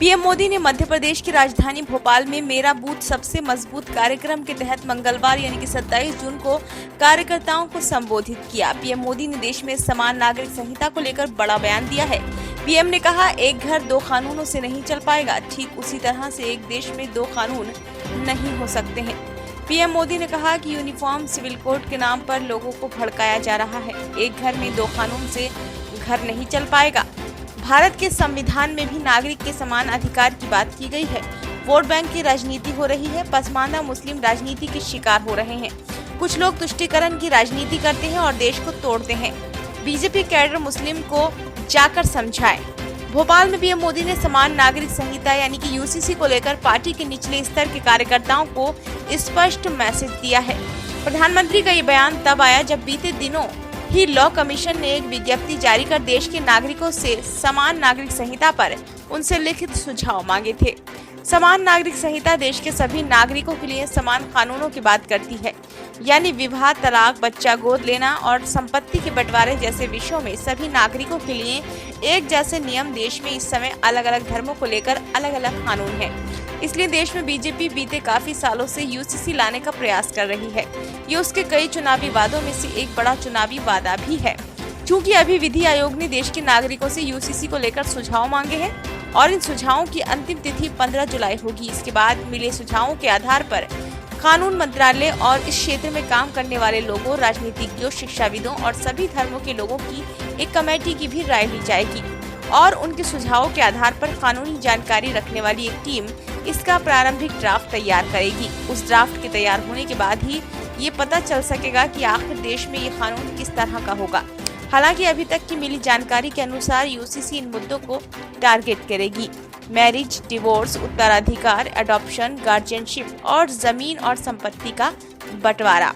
PM Modi ने मध्य प्रदेश की राजधानी भोपाल में मेरा बूथ सबसे मजबूत कार्यक्रम के तहत मंगलवार यानी कि 27 जून को कार्यकर्ताओं को संबोधित किया। पीएम मोदी ने देश में समान नागरिक संहिता को लेकर बड़ा बयान दिया है। पीएम ने कहा, एक घर दो कानूनों से नहीं चल पाएगा, ठीक उसी तरह से एक देश में दो कानून नहीं हो सकते हैं। पीएम मोदी ने कहा कि यूनिफॉर्म सिविल कोड के नाम पर लोगों को भड़काया जा रहा है। एक घर में दो कानून से घर नहीं चल पाएगा। भारत के संविधान में भी नागरिक के समान अधिकार की बात की गई है। वोट बैंक की राजनीति हो रही है। पसमानदा मुस्लिम राजनीति के शिकार हो रहे हैं। कुछ लोग तुष्टीकरण की राजनीति करते हैं और देश को तोड़ते हैं। बीजेपी कैडर मुस्लिम को जाकर समझाए। भोपाल में पीएम मोदी ने समान नागरिक संहिता यानी कि यूसीसी को लेकर पार्टी के निचले स्तर के कार्यकर्ताओं को स्पष्ट मैसेज दिया है। प्रधानमंत्री का ये बयान तब आया जब बीते दिनों ही लॉ कमीशन ने एक विज्ञप्ति जारी कर देश के नागरिकों से समान नागरिक संहिता पर उनसे लिखित सुझाव मांगे थे। समान नागरिक संहिता देश के सभी नागरिकों के लिए समान कानूनों की बात करती है, यानी विवाह, तलाक, बच्चा गोद लेना और संपत्ति के बंटवारे जैसे विषयों में सभी नागरिकों के लिए एक जैसे नियम। देश में इस समय अलग अलग धर्मों को लेकर अलग अलग कानून है। इसलिए देश में बीजेपी बीते काफी सालों से यूसीसी लाने का प्रयास कर रही है। ये उसके कई चुनावी वादों में से एक बड़ा चुनावी वादा भी है। क्योंकि अभी विधि आयोग ने देश के नागरिकों से यूसीसी को लेकर सुझाव मांगे हैं और इन सुझावों की अंतिम तिथि 15 जुलाई होगी। इसके बाद मिले सुझावों के आधार पर कानून मंत्रालय और इस क्षेत्र में काम करने वाले लोगों, राजनीतिज्ञों, शिक्षाविदों और सभी धर्मों के लोगों की एक कमेटी की भी राय ली जाएगी और उनके सुझावों के आधार पर कानूनी जानकारी रखने वाली एक टीम इसका प्रारंभिक ड्राफ्ट तैयार करेगी। उस ड्राफ्ट के तैयार होने के बाद ही ये पता चल सकेगा कि आखिर देश में ये कानून किस तरह का होगा। हालांकि अभी तक की मिली जानकारी के अनुसार यूसीसी इन मुद्दों को टारगेट करेगी: मैरिज, डिवोर्स, उत्तराधिकार, अडॉप्शन, गार्जियनशिप और जमीन और संपत्ति का बंटवारा।